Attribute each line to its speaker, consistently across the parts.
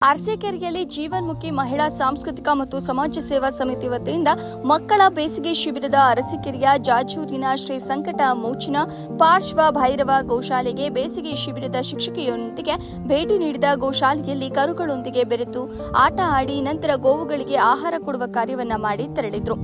Speaker 1: ಅರಸೀಕೆರೆಯಲ್ಲಿ ಜೀವನ್ಮುಖಿ ಮಹಿಳಾ ಸಾಂಸ್ಕೃತಿಕ ಮತ್ತು ಸಮಾಜ ಸೇವಾ ಸಮಿತಿ ವತಿಯಿಂದ ಮಕ್ಕಳ ಬೇಸಿಗೆ ಶಿಬಿರದ ಅರಸೀಕೆರೆಯ ಜಾಜೂರಿನ ಶ್ರೀ ಸಂಕಟ ಮೋಚನ ಪಾರ್ಶ್ವ ಭೈರವ ಗೋಶಾಲೆಗೆ ಬೇಸಿಗೆ ಶಿಬಿರದ ಶಿಕ್ಷಕಿಯೊಂದಿಗೆ ಭೇಟಿ ನೀಡಿದ ಗೋಶಾಲೆಯಲ್ಲಿ ಕರುಗಳೊಂದಿಗೆ ಬೆರೆತು ಆಟ ಆಡಿ ನಂತರ ಗೋವುಗಳಿಗೆ ಆಹಾರ ಕೊಡುವ ಕಾರ್ಯವನ್ನ ಮಾಡಿ ತೆರಳಿದ್ರು.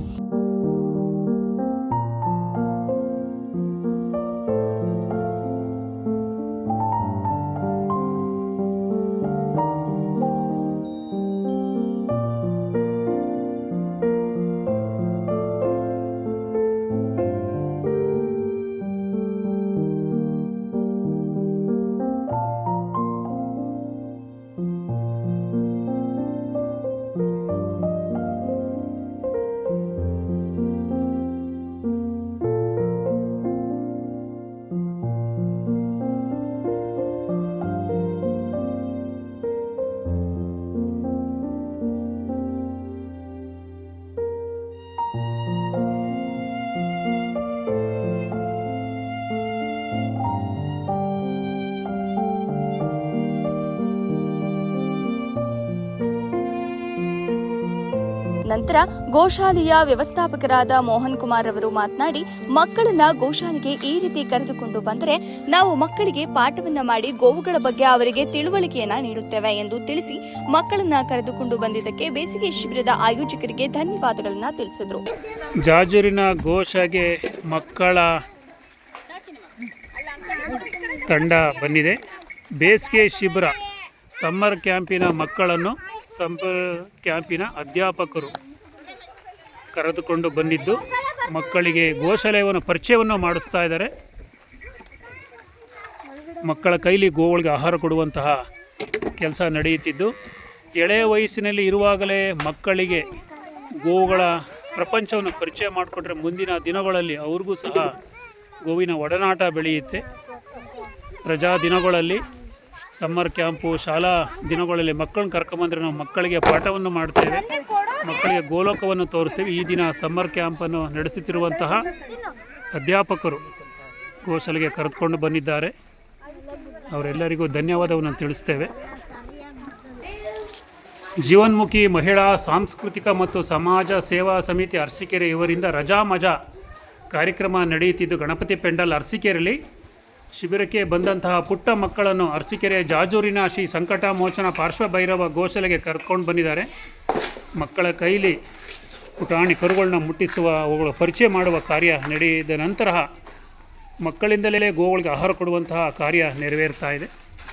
Speaker 1: ನಂತರ ಗೋಶಾಲೆಯ ವ್ಯವಸ್ಥಾಪಕರಾದ ಮೋಹನ್ ಕುಮಾರ್ ಅವರು ಮಾತನಾಡಿ, ಮಕ್ಕಳನ್ನ ಗೋಶಾಲೆಗೆ ಈ ರೀತಿ ಕರೆದುಕೊಂಡು ಬಂದರೆ ನಾವು ಮಕ್ಕಳಿಗೆ ಪಾಠವನ್ನ ಮಾಡಿ ಗೋವುಗಳ ಬಗ್ಗೆ ಅವರಿಗೆ ತಿಳುವಳಿಕೆಯನ್ನ ನೀಡುತ್ತೇವೆ ಎಂದು ತಿಳಿಸಿ ಮಕ್ಕಳನ್ನ ಕರೆದುಕೊಂಡು ಬಂದಿದ್ದಕ್ಕೆ ಬೇಸಿಗೆ ಶಿಬಿರದ ಆಯೋಜಕರಿಗೆ ಧನ್ಯವಾದಗಳನ್ನ ತಿಳಿಸಿದರು.
Speaker 2: ಜಾಜೂರಿನ ಗೋಶಾಲೆಗೆ ಮಕ್ಕಳ ತಂಡ ಬಂದಿದೆ. ಬೇಸಿಗೆ ಶಿಬಿರ ಸಮ್ಮರ್ ಕ್ಯಾಂಪಿನ ಮಕ್ಕಳನ್ನು ಕ್ಯಾಂಪಿನ ಅಧ್ಯಾಪಕರು ಕರೆದುಕೊಂಡು ಬಂದಿದ್ದು ಮಕ್ಕಳಿಗೆ ಗೋಶಾಲೆಯನ್ನು ಪರಿಚಯವನ್ನು ಮಾಡಿಸ್ತಾ ಇದ್ದಾರೆ. ಮಕ್ಕಳ ಕೈಲಿ ಗೋವುಗಳಿಗೆ ಆಹಾರ ಕೊಡುವಂತಹ ಕೆಲಸ ನಡೆಯುತ್ತಿದ್ದು, ಎಳೆಯ ವಯಸ್ಸಿನಲ್ಲಿ ಇರುವಾಗಲೇ ಮಕ್ಕಳಿಗೆ ಗೋವುಗಳ ಪ್ರಪಂಚವನ್ನು ಪರಿಚಯ ಮಾಡಿಕೊಂಡ್ರೆ ಮುಂದಿನ ದಿನಗಳಲ್ಲಿ ಅವ್ರಿಗೂ ಸಹ ಗೋವಿನ ಒಡನಾಟ ಬೆಳೆಯುತ್ತೆ. ರಜಾ ದಿನಗಳಲ್ಲಿ, ಸಮ್ಮರ್ ಕ್ಯಾಂಪು, ಶಾಲಾ ದಿನಗಳಲ್ಲಿ ಮಕ್ಕಳನ್ನ ಕರ್ಕೊಂಬಂದರೆ ನಾವು ಮಕ್ಕಳಿಗೆ ಪಾಠವನ್ನು ಮಾಡ್ತೇವೆ, ಮಕ್ಕಳಿಗೆ ಗೋಲೋಕವನ್ನು ತೋರಿಸ್ತೇವೆ. ಈ ದಿನ ಸಮ್ಮರ್ ಕ್ಯಾಂಪನ್ನು ನಡೆಸುತ್ತಿರುವಂತಹ ಅಧ್ಯಾಪಕರು ಗೋಶಾಲೆಗೆ ಕರೆದುಕೊಂಡು ಬಂದಿದ್ದಾರೆ. ಅವರೆಲ್ಲರಿಗೂ ಧನ್ಯವಾದವನ್ನು ತಿಳಿಸ್ತೇವೆ. ಜೀವನ್ಮುಖಿ ಮಹಿಳಾ ಸಾಂಸ್ಕೃತಿಕ ಮತ್ತು ಸಮಾಜ ಸೇವಾ ಸಮಿತಿ ಅರಸೀಕೆರೆ ಇವರಿಂದ ರಜಾ ಮಜಾ ಕಾರ್ಯಕ್ರಮ ನಡೆಯುತ್ತಿದ್ದು, ಗಣಪತಿ ಪೆಂಡಲ್ ಅರಸೀಕೆರೆಯಲ್ಲಿ ಶಿಬಿರಕ್ಕೆ ಬಂದಂತಹ ಪುಟ್ಟ ಮಕ್ಕಳನ್ನು ಅರಸೀಕೆರೆಯ ಜಾಜೂರಿನ ಶ್ರೀ ಸಂಕಟ ಮೋಚನ ಪಾರ್ಶ್ವ ಭೈರವ ಗೋಶಾಲೆಗೆ ಕರೆದುಕೊಂಡು ಬಂದಿದ್ದಾರೆ. ಮಕ್ಕಳ ಕೈಲಿ ಪುಟಾಣಿ ಕರುಗಳನ್ನ ಮುಟ್ಟಿಸುವ, ಅವುಗಳ ಪರಿಚಯ ಮಾಡುವ ಕಾರ್ಯ ನಡೆದ ನಂತರ ಮಕ್ಕಳಿಂದಲೇ ಗೋವುಗಳಿಗೆ ಆಹಾರ ಕೊಡುವಂತಹ ಕಾರ್ಯ ನೆರವೇರ್ತಾ ಇದೆ.